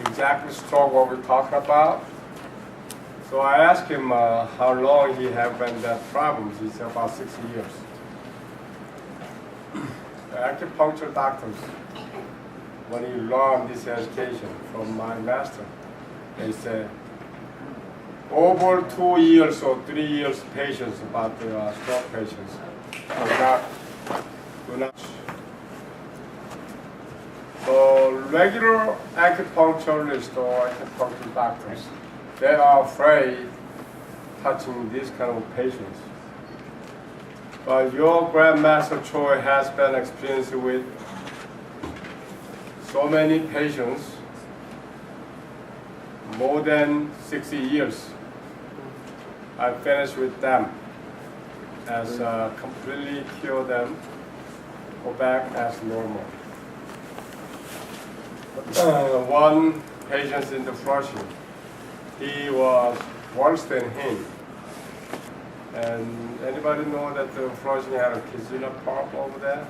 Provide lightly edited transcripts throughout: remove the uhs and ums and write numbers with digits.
Exactly stroke what we're talking about. So I asked him how long he had been that problems. He said about 60 years. The acupuncture doctors, when he learned this education from my master, they said over 2 years or 3 years patients about the stroke patients. Do not. So regular acupuncturists or acupuncture doctors, they are afraid touching these kind of patients. But your GrandMaster Choi has been experienced with so many patients, more than 60 years. I finished with them as completely cure them, go back as normal. One patient in the Flushing, he was worse than him. And anybody know that the Flushing had a Kizuna Park over there?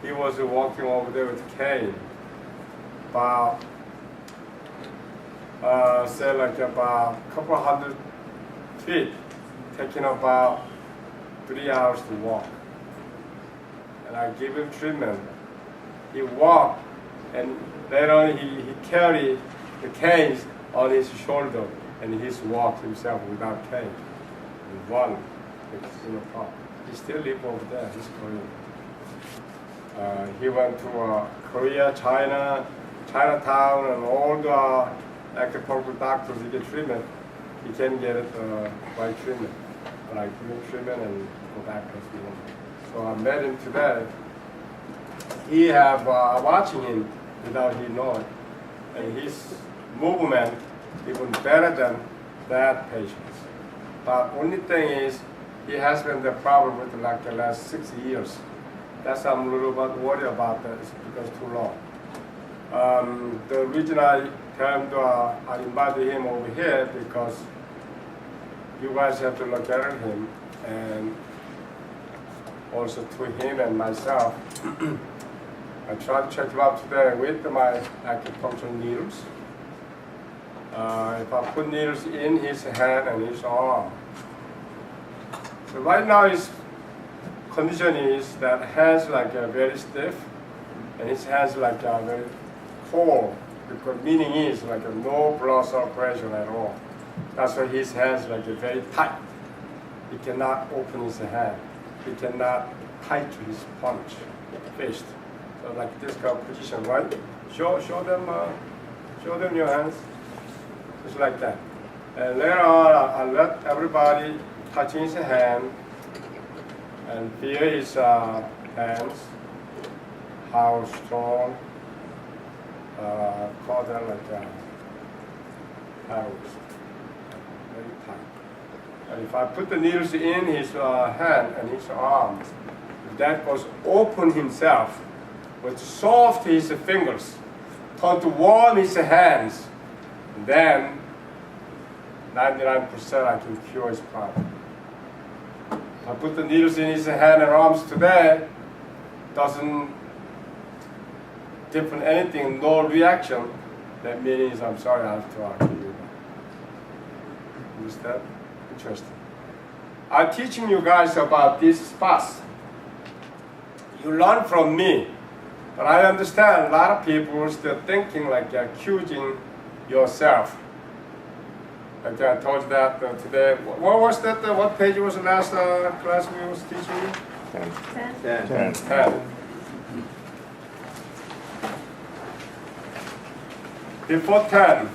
He was walking over there with a cane, about, say like about a couple hundred feet, taking about 3 hours to walk. And I gave him treatment. He walked, and later on he carried the canes on his shoulder, and he's walked himself without cane. And run, he still lives over there. He's Korean. He went to Korea, China, Chinatown, and all the acupuncture doctors he get treatment. He can get it by treatment. But I give him treatment and go back as normal. So I met him today. He have watching him without he know it, and his movement even better than that patient's. But only thing is, he has been the problem with like the last 60 years. That's I'm a little bit worried about that. It's because too long. The reason I invited him over here because you guys have to look at him, and also to him and myself. I tried to check him out today with my acupuncture needles. If I put needles in his hand and his arm. So right now his condition is that hands like very stiff, and his hands like very cold. Because meaning is like no blood circulation at all. That's why his hands like very tight. He cannot open his hand. He cannot tight his punch, fist. So like this kind of position, right? Show them your hands, just like that. And later on, I let everybody touch his hand and feel his hands, how strong, call them like arrows, very tight. And if I put the needles in his hand and his arms, that goes open himself, with soft his fingers, turn to warm his hands, and then 99% I can cure his problem. If I put the needles in his hand and arms today, doesn't different anything, no reaction, that means I'm sorry, I have to argue you. Understand? Interesting. I'm teaching you guys about these spots. You learn from me. But I understand a lot of people are still thinking like accusing yourself. Like I told you that today. What was that? What page was the last class we was teaching you? 10. Before 10,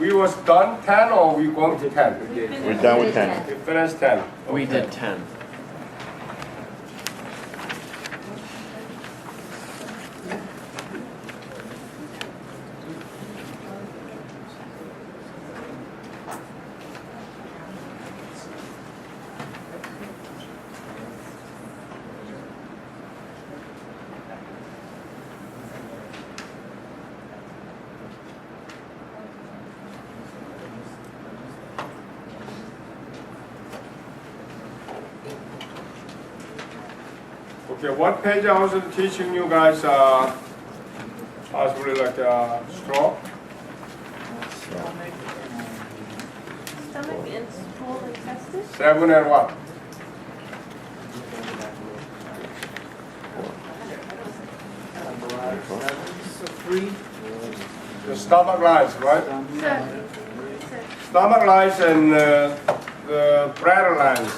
we was done 10 or we going to 10? We're done with 10. We finished 10. Okay. We did 10. Okay, what page I was teaching you guys Possibly like a stroke. Stomach and small intestine? 7 and what? So 3. The stomach lines, right? Sir. Stomach lines and the bladder lines.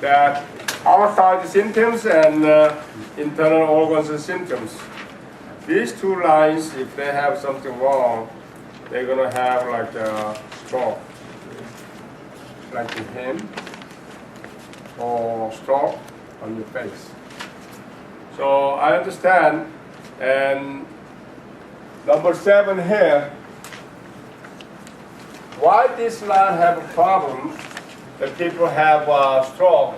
That outside symptoms and internal organs and symptoms. These two lines, if they have something wrong, they're gonna have like a stroke, like in him, or stroke on your face. So I understand, and number 7 here, why this line have a problem, that people have a stroke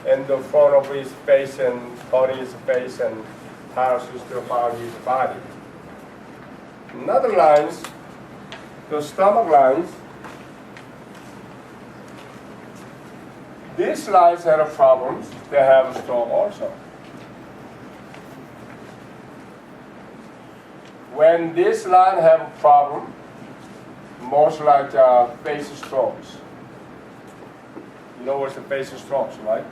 in the front of his face and on his face and passes throughout his body. Another lines, the stomach lines, these lines have a problem, they have a stroke also. When this line have a problem, most like face strokes. You know what's the face strokes, right?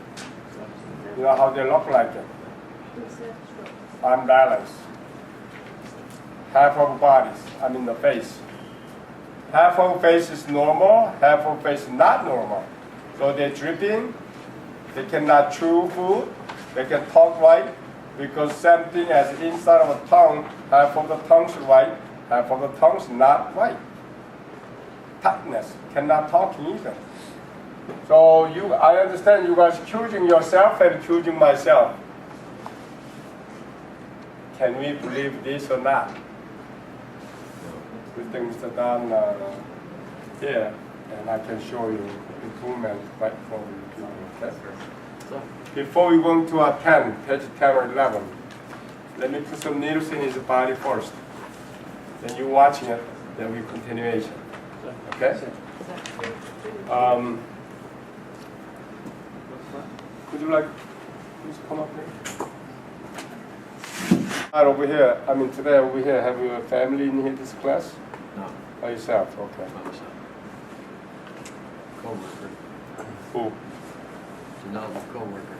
You know how they look like it? Unbalanced. Half of bodies, I mean the face. Half of face is normal, half of face is not normal. So they're dripping, they cannot chew food, they can talk right, because same thing as inside of a tongue, half of the tongue's right, half of the tongue's not right. Tightness, cannot talk either. So I understand you guys accusing yourself and accusing myself. Can we believe this or not? We think Mr. Dan here, and I can show you improvement right from you. Okay? Before we go to our 10, page 10 or 11, let me put some needles in his body first. Then you watching it, then we continuation. Okay? Would you like, please come up here? Right over here, I mean today over here, have you a family in here this class? No. By yourself, okay. By myself. Co-worker. Who? Janelle's co-worker.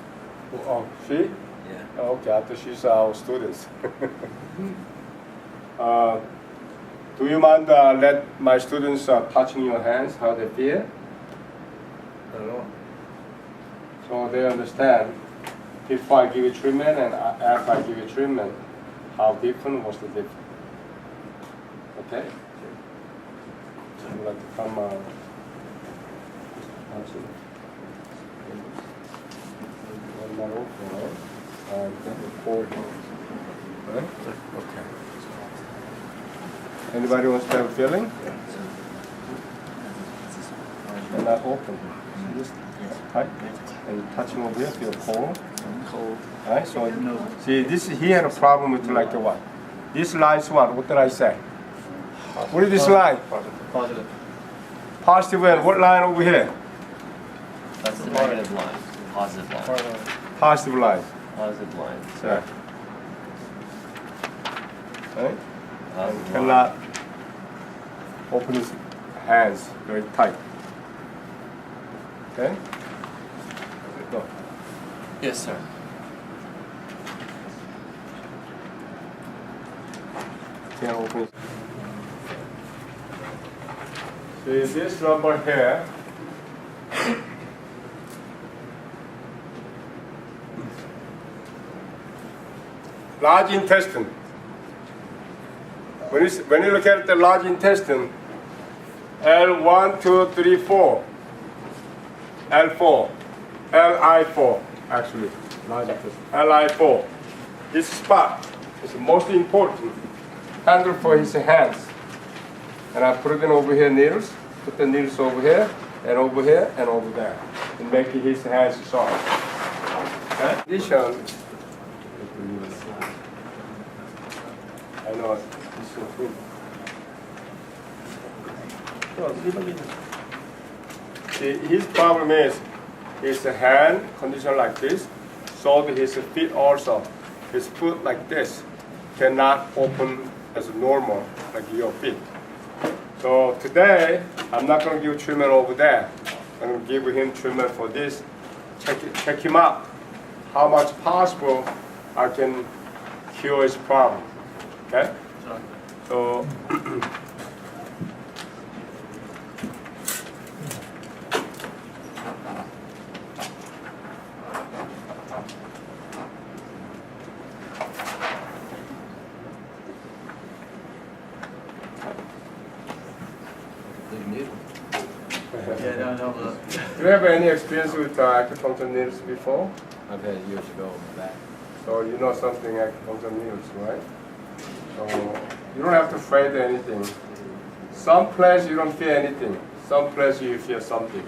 Oh, she? Yeah. Oh, okay, I thought she's our students. Do you mind let my students touching your hands, how they feel? Not at all. So they understand before I give you treatment and after I give you treatment, how different was the difference. Okay? So you like to come one more open, and then fold. Right? Okay. Anybody wants to have a feeling? And not open. Just tight. And touching over here, feel cold. Cold. Right? So see, this he had a problem with like the what? This line's what? What did I say? What is this line? Positive. Positive and what line over here? That's the negative line. Positive line. Positive line. Positive line. Yeah. Right? Positive line. Cannot open his hands very tight. Okay? Go. Yes, sir. Can't open his. See this rubber here. Large intestine. When you look at the large intestine, L1, 2, 3, 4. L4. LI4, actually. Large intestine. LI4. This spot is the most important handle for his hands. And I put it in over here needles. Put the needles over here, and over here, and over there. And make his hands soft. Okay? Addition. I know it's so cool. See, his problem is his hand condition like this, so his feet also. His foot like this. cannot open as normal like your feet. So today, I'm not going to give treatment over there. I'm going to give him treatment for this. Check him out. How much possible I can cure his problem. Okay? So, Yeah, no, look. do you have any experience with acupuncture needles before? I've had it years ago in the back. So you know something acupuncture needles, right? So you don't have to afraid anything. Some place you don't feel anything. Some place you feel something.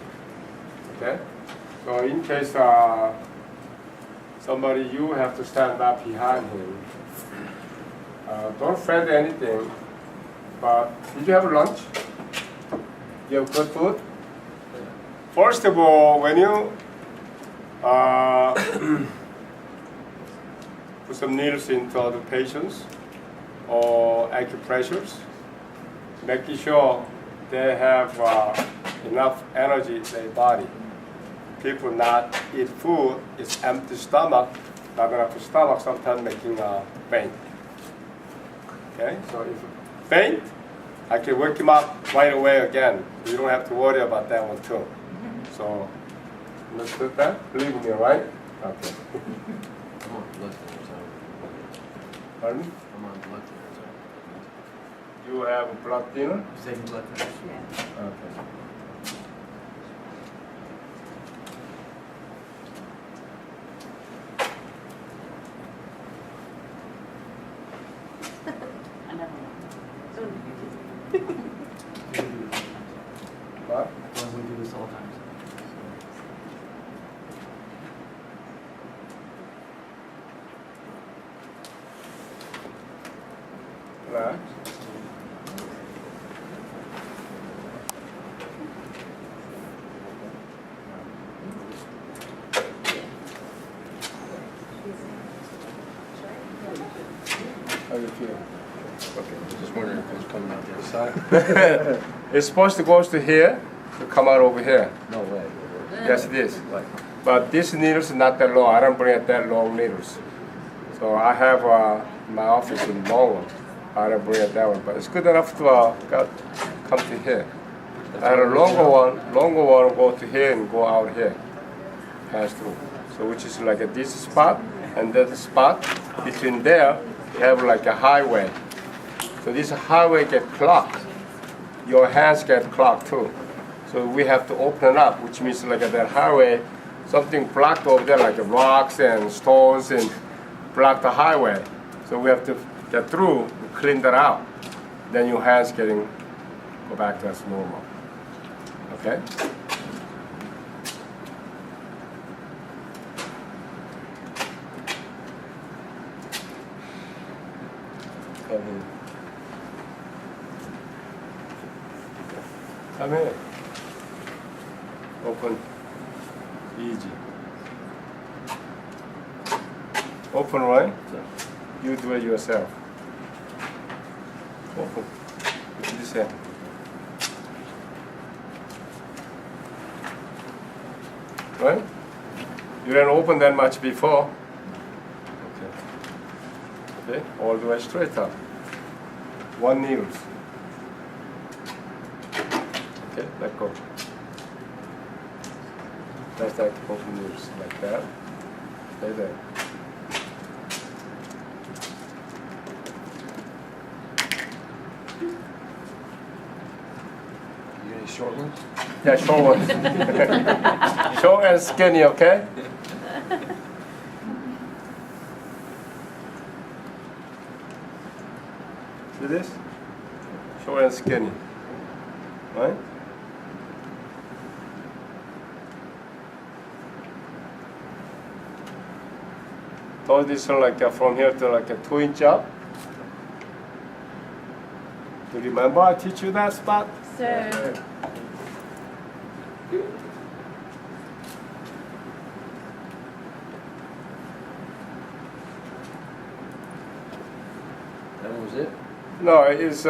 Okay? So in case somebody, you have to stand up behind him. Don't afraid anything. But did you have lunch? You have good food? First of all, when you put some needles into other patients or acupressures, making sure they have enough energy in their body. People not eat food, it's empty stomach, not enough stomach, sometimes making faint. Okay, so if faint, I can wake him up right away again. You don't have to worry about that one too. So, understood that? Believe me, right? Okay. I'm on blood thinner, so. Pardon? I'm on blood thinner, so. You have a blood thinner? You're taking blood thinners? Yeah. Okay. I never know. What? Well, we do this all the time. Relax. How do you feel? Okay, just wondering if it's coming out the other side. It's supposed to go to here, to come out over here. No way. Yes, it is. But this needles is not that long. I don't bring it that long needles. So I have my office in long one. I don't bring it that one, but it's good enough to come to here. I had a longer one go to here and go out here, pass through. So which is like this spot and that spot between there, you have like a highway. So this highway get clogged. Your hands get clogged too. So we have to open it up, which means like that highway, something blocked over there like rocks and stones and block the highway. So we have to get through and clean that out. Then your hands go back to as normal. Okay? Come here. Open. Easy. Open, right? You do it yourself. Open. With this hand. Right? You didn't open that much before. Okay. Okay, all the way straight up. One needles. Okay, let go. Just like open needles, like that. Stay there. You got any short ones? Yeah, short ones. Short and skinny, okay? See this? Short and skinny. Right? So this is like from here to like a 2-inch up. Do you remember I teach you that spot? So, That was it? No, it's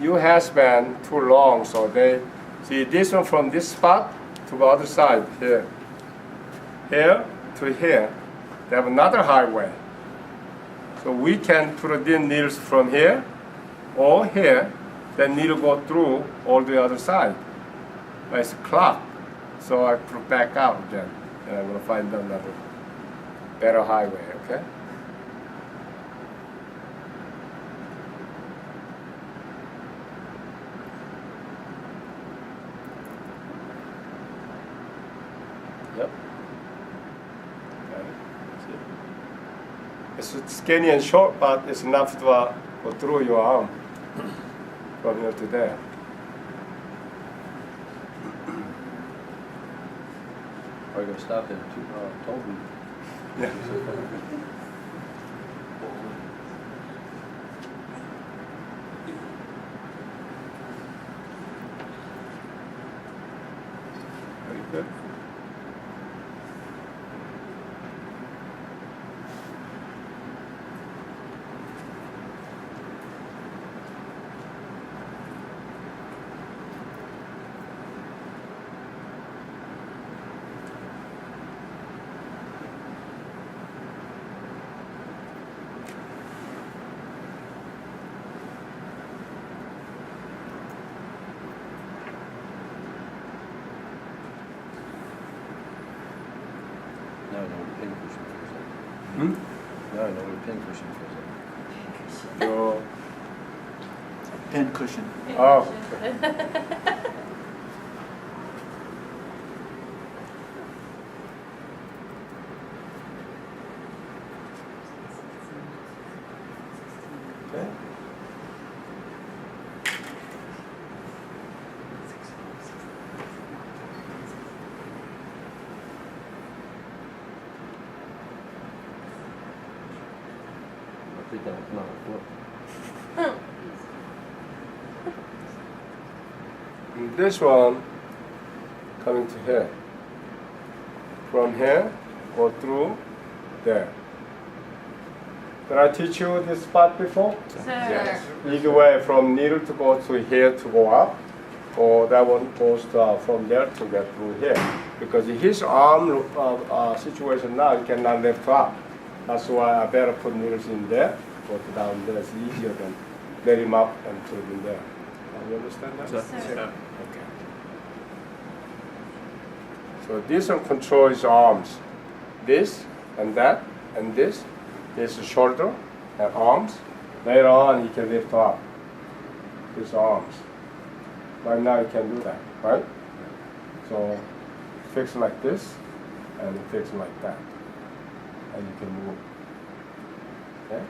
U has been too long, so they see this one from this spot to the other side here. Here to here, they have another highway. So we can put the needles from here or here, then needle go through all the other side. But it's clogged, so I put it back out again, and I'm gonna find another better highway. Okay. Yep. Okay. It's skinny and short, but it's enough to go through your arm from here to there. Are you gonna stop at Toby? Yeah. Very good. Now I know where the pin cushion goes in. Hmm? Now I know where the pin cushion goes in. Your Pin cushion. oh. Okay. I think that will come out of the And this one coming to here. From here, go through there. Did I teach you this spot before? Sir. Either way, from needle to go to here to go up, or that one goes to, from there to get through here. Because his arm situation now, he cannot lift up. That's why I better put needles in there, go to down there. It's easier than let him up and put it in there. You understand that? Sir. Okay. So this one controls his arms. This and that and this. This is shoulder and arms. Later on he can lift up his arms. Right now he can do that, right? So fix like this and fix like that. And you can move. Okay?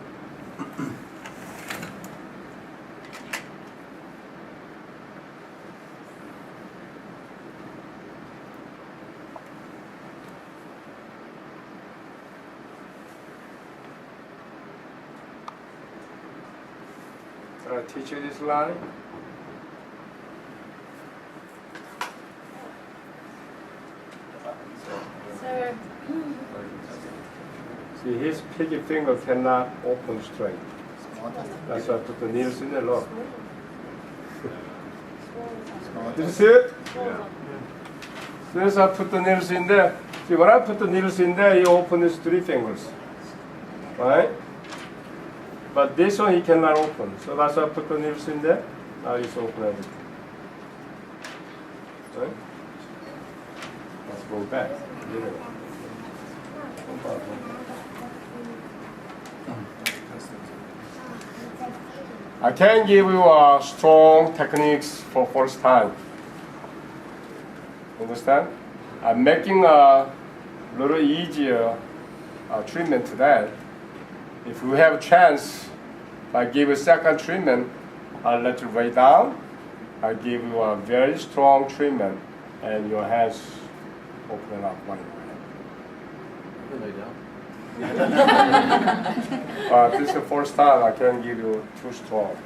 Can I teach you this line? Sir. See, his pinky finger cannot open straight. That's why I put the needles in there, look. Did you see it? Since I put the needles in there, see, when I put the needles in there, he opened his 3 fingers, right? But this one he cannot open, so that's why I put the needles in there. Now he's open everything. Right? Let's go back. I can give you strong techniques for first time. Understand? I'm making a little easier treatment to that. If you have a chance, I give you second treatment, I'll let you lay down. I give you a very strong treatment, and your hands open up right away. Lay down. This is the first time I can give you too strong.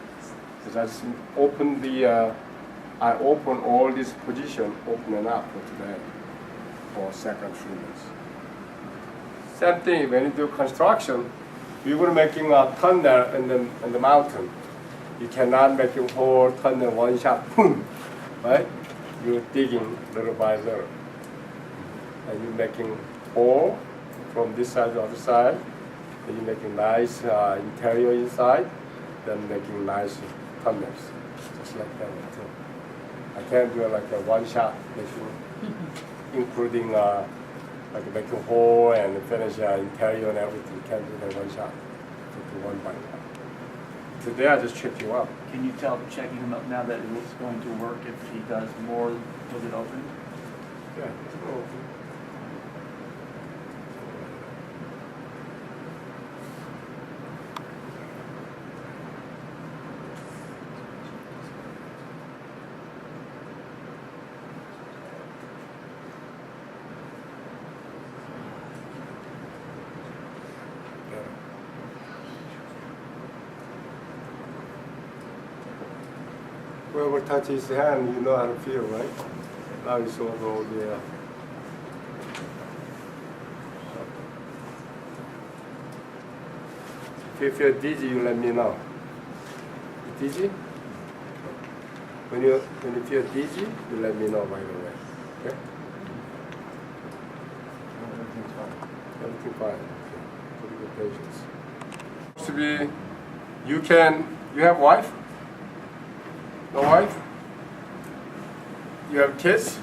Because I just open I open all this position, opening up for today, for second treatments. Same thing when you do construction, we were making a tunnel in the mountain. You cannot make a whole tunnel one shot, boom, right? You're digging little by little. And you're making hole from this side to the other side. And you're making nice interior inside, then making nice tunnels, just like that too. I can't do it like a one shot making, including like making hole and finish interior and everything. You can't do that one shot. Do one by one. Today I just tripped you up. Can you tell, checking him up now that it's going to work if he does more with it open? Yeah, it's open. Whoever touches his hand, you know how to feel, right? Now it's over there. If you feel dizzy, you let me know. You dizzy? When you feel dizzy, you let me know right away. Okay? Everything's fine. Everything fine. Okay. Pretty good patience. To be, you have wife? No wife? You have kids?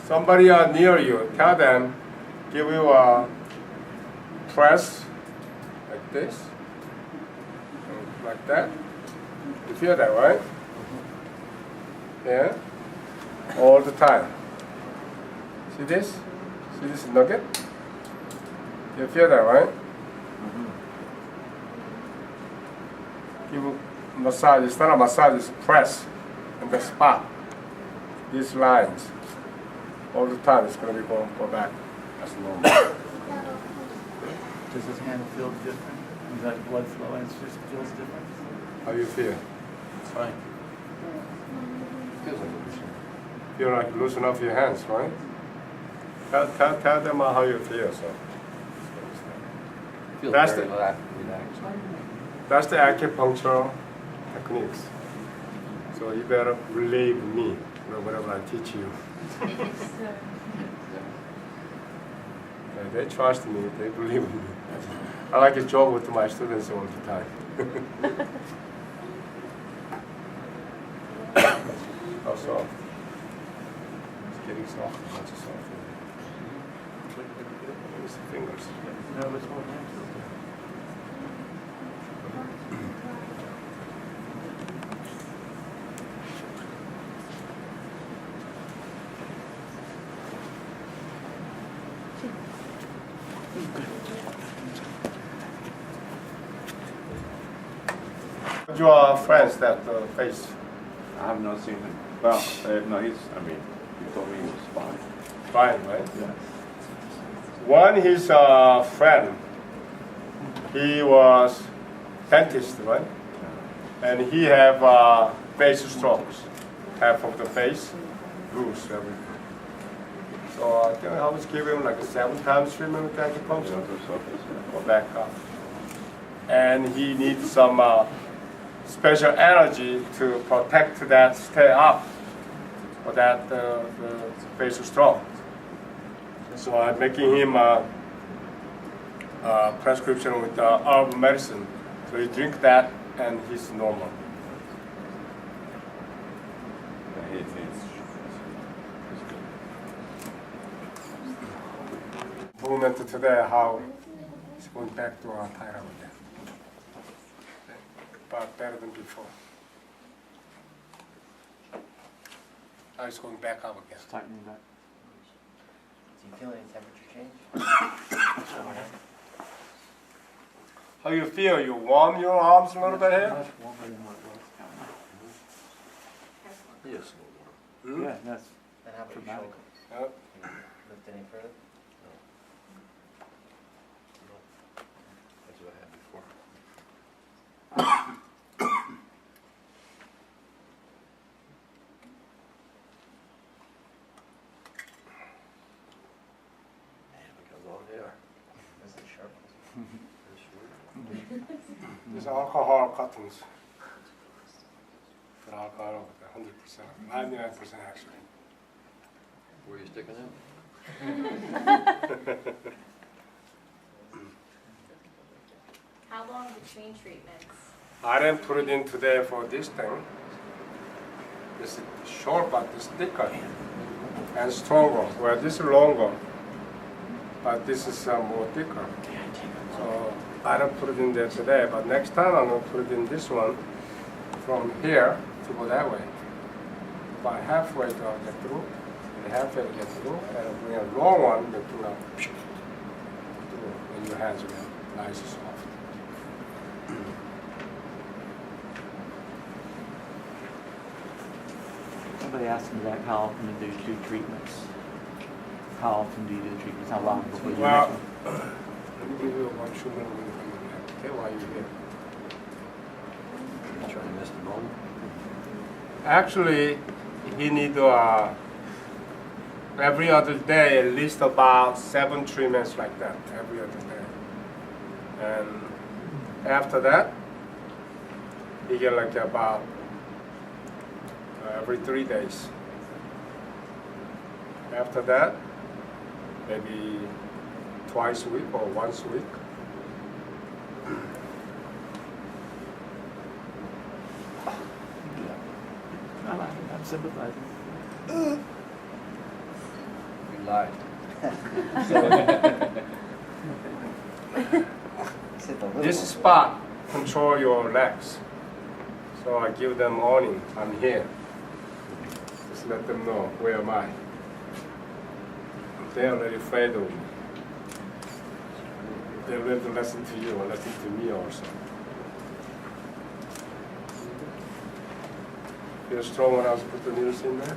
Somebody are near you. Tell them, give you a press like this, like that. You feel that, right? Yeah. All the time. See this? See this nugget? You feel that, right? Give you massage. It's not a massage. It's press in the spot. These lines. All the time it's going to be going go back. That's normal. Does his hand feel different? Is that blood flow and it just feels different? How you feel? It's fine. Feels like a machine. Feel like loosen up your hands, right? Tell them how you feel. So Feels That's very the- relaxed. that's the acupuncture techniques. So you better believe me, whatever I teach you. They trust me. They believe me. I like to joke with my students all the time. How soft? It's getting soft. Not so soft. Use the fingers. No, it's more natural. Your friends that face I have not seen him. Well, no, he told me he was fine. fine, right? Yeah. One, his friend, he was dentist, right? And he have face strokes, half of the face, loose, everything. So I think I was giving him like a 7 times treatment with acupuncture, or back up. And he needs some special energy to protect that stay up for that the facial stroke. So I'm making him a prescription with herbal medicine. So he drink that and he's normal. Movement today, how it's going back to our title again. But better than before. Now it's going back up again. It's tightening back. Do you feel any temperature change? How you feel? You warm your arms a little bit here? Much warmer than what it was. Yes. Hmm? Yeah, that's And how about your dramatic. shoulder? Yep. Can you lift any further? That's what I had before. Man, look how long they are. Is it sharp? They're short. These are alcohol cottons. Put alcohol over there, 100%, 99% actually. Where are you sticking it? How long between treatments? I didn't put it in today for this thing. This is short, but it's thicker and stronger. Well, this is longer, but this is more thicker. So I don't put it in there today, but next time I'm going to put it in this one from here to go that way. About halfway to get through, and halfway to get through, and bring a long one, you pull out through, and your hands get nice and soft. Somebody asked me that, how often do you do treatments? How often do you do treatments? How long before you Well, make them? let me give you one shoe minute when you come in there. Okay, while you're here. Trying to miss the moment. Actually, he need every other day at least about 7 treatments like that every other day, and after that, he get like about every 3 days. After that, maybe twice a week or once a week. I'm sympathizing. We lied. This spot control your legs. So I give them warning, I'm here. Just let them know, where am I? They're already afraid of me. They learn to listen to you or listen to me also. Feel strong when I was put the needles in there?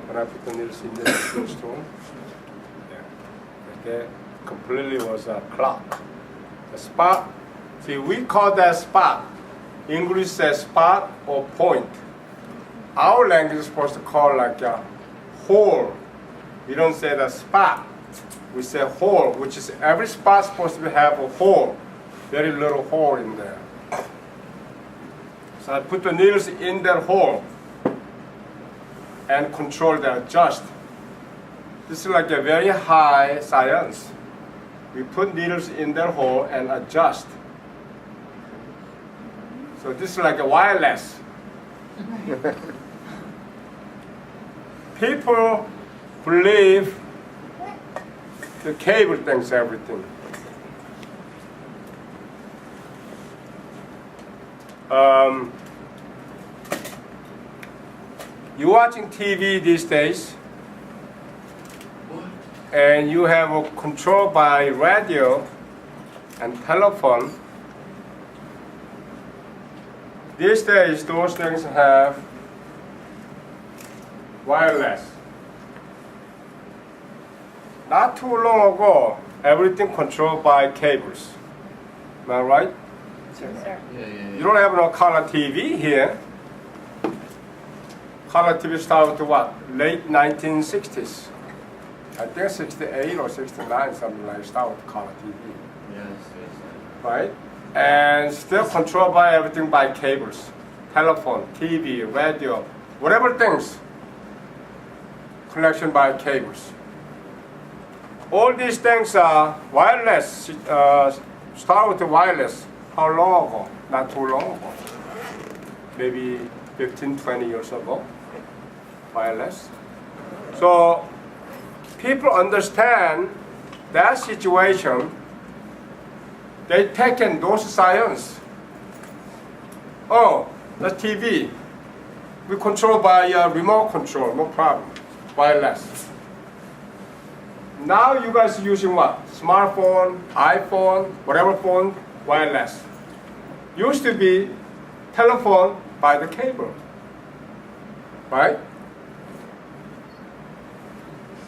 When I put the needles in there, feel strong? Yeah. Okay. Completely was a clock. A spot. See, we call that spot. English says spot or point. Our language is supposed to call like a hole. We don't say the spot. We say hole, which is every spot supposed to have a hole. Very little hole in there. So I put the needles in that hole and control the adjust. This is like a very high science. We put needles in that hole and adjust. So this is like a wireless. People believe the cable thinks everything. You're watching TV these days, and you have a control by radio and telephone. These days, those things have wireless. Not too long ago, everything controlled by cables. Am I right? Sir. You don't have no color TV here. Color TV started to what? Late 1960s. I think 68 or 69, something like start with color TV. Yes. Right? And still controlled by everything by cables. Telephone, TV, radio, whatever things. Connection by cables. All these things are wireless. Start with the wireless. How long ago? Not too long ago. Maybe 15, 20 years ago. Wireless. So people understand that situation. They taken those science. Oh, the TV. We control by remote control, no problem. Wireless. Now you guys are using what? Smartphone, iPhone, whatever phone, wireless. Used to be telephone by the cable. Right?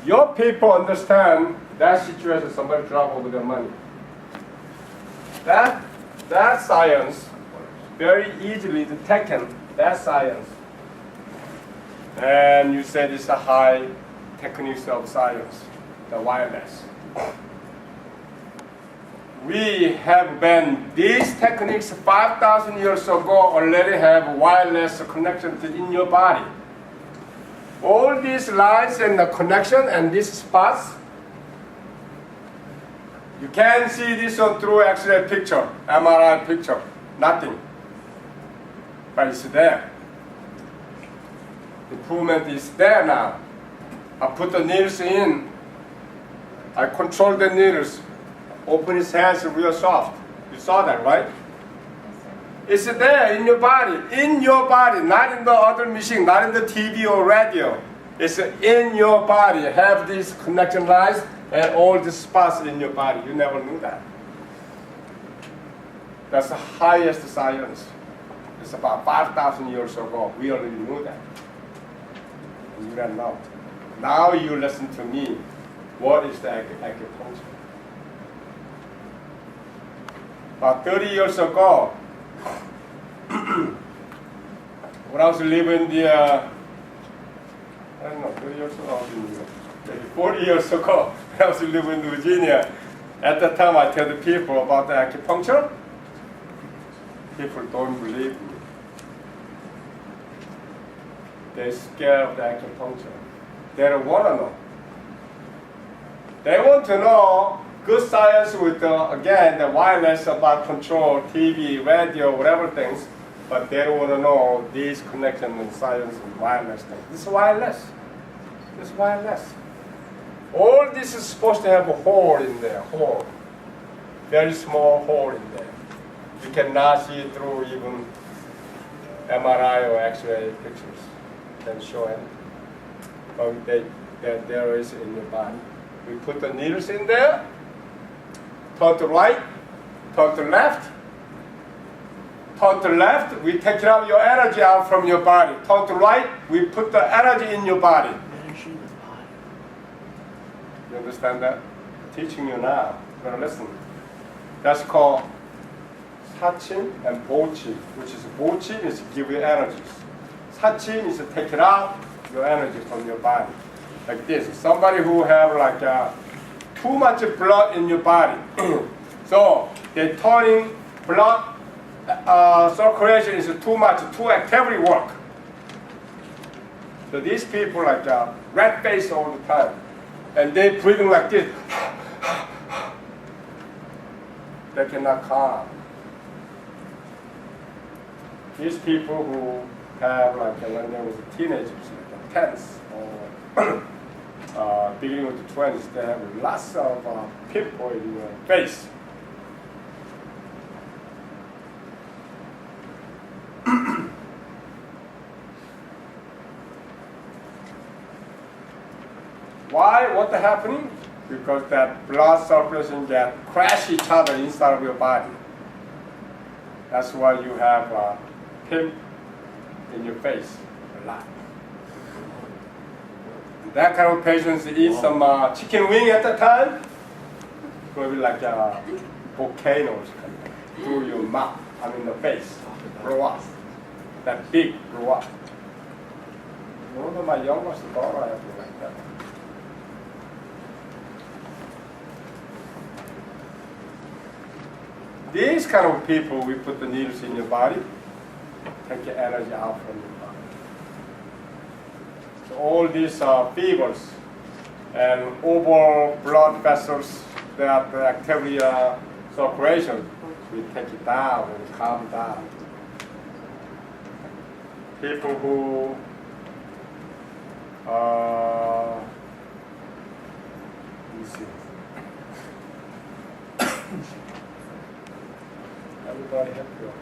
Your people understand that situation, somebody drop over their money. That science, very easily taken, that science. And you said it's a high techniques of science, the wireless. we have been, these techniques 5,000 years ago already have wireless connection in your body. All these lines and the connection and these spots, you can't see this through X-ray picture, MRI picture, nothing. But it's there. Improvement is there now. I put the needles in. I control the needles. Open his hands real soft. You saw that, right? It's there in your body, not in the other machine, not in the TV or radio. It's in your body. Have these connection lines and all the spots in your body. You never knew that. That's the highest science. It's about 5,000 years ago. We already knew that. And you don't know. Now you listen to me. What is the acupuncture? About 30 years ago, when I was living in the, I don't know, 30 years ago, maybe 40 years ago, when I was living in Virginia, at the time I tell the people about the acupuncture, people don't believe me. They're scared of the acupuncture. They don't want to know. They want to know good science with, again, the wireless about control, TV, radio, whatever things, but they don't want to know these connections and science and wireless things. This is wireless. This is wireless. All this is supposed to have a hole in there, hole. Very small hole in there. You cannot see it through even MRI or X-ray pictures. Can show it. But there is in your body. We put the needles in there. Turn to right, turn to left. Turn to left, we take out your energy out from your body. Turn to right, we put the energy in your body. You understand that? I'm teaching you now. But listen. That's called Sachin and Bochin, which is Bochin is give you energies. Sachin is to take it out, your energy from your body. Like this. Somebody who have like too much blood in your body. So they're turning blood circulation is too much, too activity work. So these people like red face all the time. And they breathing like this. They cannot calm. These people who have like when they was teenagers, like tense or beginning with the 20s, they have lots of pimple in your face. Why? What's happening? Because that blood circulation get crash each other inside of your body. That's why you have a pimp in your face a lot. That kind of patients eat some chicken wing at the time. It's going to be like volcanoes through your mouth, the face, blow up. That big blow up. One of my youngest daughter has been like that. These kind of people, we put the needles in your body, take the energy out from your body. So all these fevers and over blood vessels, that the activity circulation, we take it down and calm down. People who let me see. Everybody happy over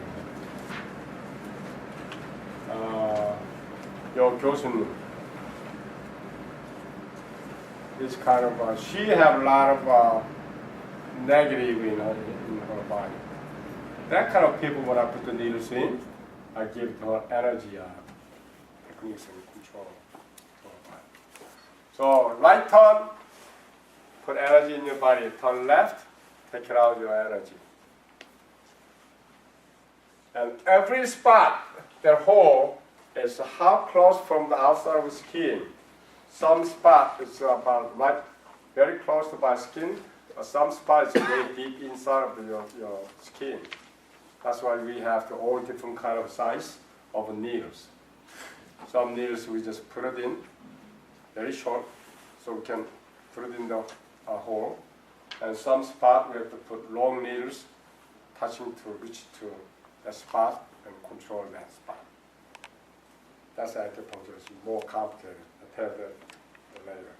here. Your 교수님. This kind of she have a lot of negative in her body. That kind of people, when I put the needles in, I give her energy techniques and control to her body. So right turn, put energy in your body. Turn left, take out your energy. And every spot, that hole, is how close from the outside of the skin. Some spot is about right, very close to my skin. some spot is very deep inside of your skin. That's why we have all different kind of size of needles. Some needles we just put it in, very short, so we can put it in the hole. And some spot we have to put long needles touching to reach to that spot and control that spot. That's acupuncture. It's more complicated. I'll tell that later.